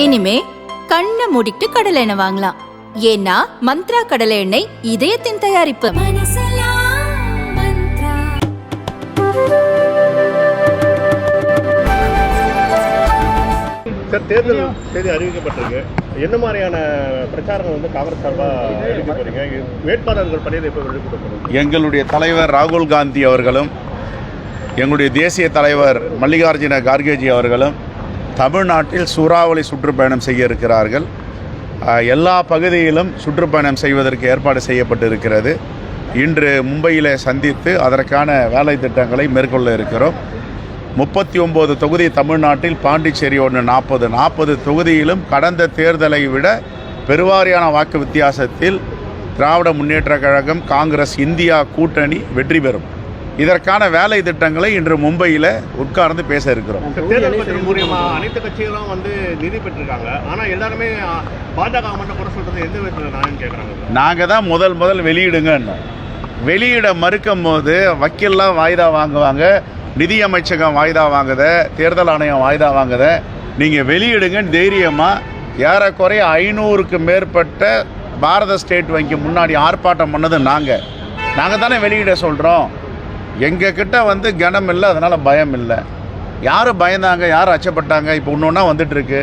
இனிமே கண்ணை மூடிட்டு கடலை எண்ணெய் வாங்கலாம். ஏன்னா மந்த்ரா கடலை எண்ணெய் இதயத்தின் தயாரிப்பு. சார், தேர்தல் தேதி அறிவிக்கப்பட்டிருக்கு. என்ன மாதிரியான பிரச்சாரங்கள் வந்து காங்கிரஸ் சார்பாக எடுக்க போறீங்க? வேட்பாளர்கள் பணியில் எப்போ வெளியிடப்படும்? எங்களுடைய தலைவர் ராகுல் காந்தி அவர்களும் எங்களுடைய தேசிய தலைவர் மல்லிகார்ஜுன கார்கேஜி அவர்களும் தமிழ்நாட்டில் சூறாவளி சுற்றுப்பயணம் செய்ய இருக்கிறார்கள். எல்லா பகுதியிலும் சுற்றுப்பயணம் செய்வதற்கு ஏற்பாடு செய்யப்பட்டிருக்கிறது. இன்று மும்பையில் சந்தித்து அதற்கான வேலை திட்டங்களை மேற்கொள்ள இருக்கிறோம். 39 தொகுதி தமிழ்நாட்டில், பாண்டிச்சேரி ஒன்று 40 தொகுதியிலும் கடந்த தேர்தலை விட பெருவாரியான வாக்கு வித்தியாசத்தில் திராவிட முன்னேற்றக் கழகம், காங்கிரஸ், இந்தியா கூட்டணி வெற்றி பெறும். இதற்கான வேலை திட்டங்களை இன்று மும்பையில் உட்கார்ந்து பேச இருக்கிறோம். தேர்தல் மூலியமா அனைத்து கட்சிகளும் வந்து நிதி பெற்றிருக்காங்க. ஆனால் எல்லாருமே பாஜக மட்டும் குறை சொல்றது எந்த விதத்தில் நான் கேட்குறாங்க. நாங்கள் தான் முதல் வெளியிடுங்கன்னு வெளியிட மறுக்கும் போது வக்கீல்லாம் வாய்தா வாங்குவாங்க, நிதியமைச்சகம் வாய்தா வாங்குத, தேர்தல் ஆணையம் வாய்தா வாங்குத. நீங்கள் வெளியிடுங்கன்னு தைரியமாக ஏறக்குறைய 500க்கு மேற்பட்ட பாரத ஸ்டேட் வங்கி முன்னாடி ஆர்ப்பாட்டம் பண்ணது நாங்கள் தானே வெளியிட சொல்கிறோம். எங்கள் கிட்ட வந்து கனம் இல்லை, அதனால் பயம் இல்லை. யார் பயந்தாங்க, யார் அச்சப்பட்டாங்க? இப்போ ஒன்று வந்துட்டுருக்கு.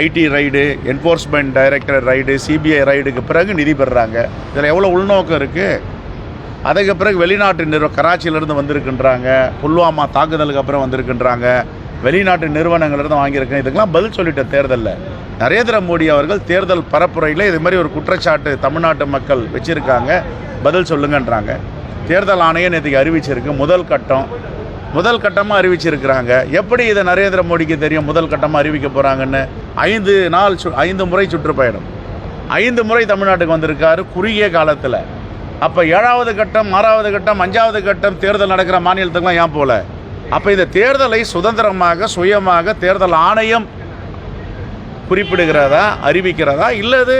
IT raid, enforcement director raid, CBI ரைடுக்கு பிறகு நிதி பெறுறாங்க. இதில் எவ்வளோ உள்நோக்கம் இருக்குது? அதுக்கு பிறகு வெளிநாட்டு கராச்சியிலேருந்து வந்திருக்குன்றாங்க, புல்வாமா தாக்குதலுக்கு அப்புறம் வந்திருக்குன்றாங்க, வெளிநாட்டு நிறுவனங்கள்லேருந்து வாங்கியிருக்கேன். இதுக்கெல்லாம் பதில் சொல்லிட்ட தேர்தலில் நரேந்திர மோடி அவர்கள் தேர்தல் பரப்புரையில் இது மாதிரி ஒரு குற்றச்சாட்டு தமிழ்நாட்டு மக்கள் வச்சுருக்காங்க, பதில் சொல்லுங்கன்றாங்க. தேர்தல் ஆணையம் நேற்றுக்கு அறிவிச்சிருக்கு. முதல் கட்டமாக அறிவிச்சிருக்கிறாங்க. எப்படி இதை நரேந்திர மோடிக்கு தெரியும் முதல் கட்டமாக அறிவிக்க போகிறாங்கன்னு? 5 முறை சுற்றுப்பயணம், 5 முறை தமிழ்நாட்டுக்கு வந்திருக்காரு குறுகிய காலத்தில். அப்போ 7வது கட்டம், 6வது கட்டம், 5வது கட்டம் தேர்தல் நடக்கிற மாநிலத்துக்குலாம் ஏன் போகல? அப்போ இந்த தேர்தலை சுதந்திரமாக சுயமாக தேர்தல் ஆணையம் குறிப்பிடுகிறதா, அறிவிக்கிறதா, இல்லது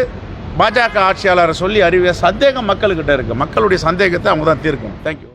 பாஜக ஆட்சியாளரை சொல்லி சந்தேகம் மக்கள்கிட்ட இருக்குது. மக்களுடைய சந்தேகத்தை அவங்க தான் தீர்க்கணும். தேங்க்யூ.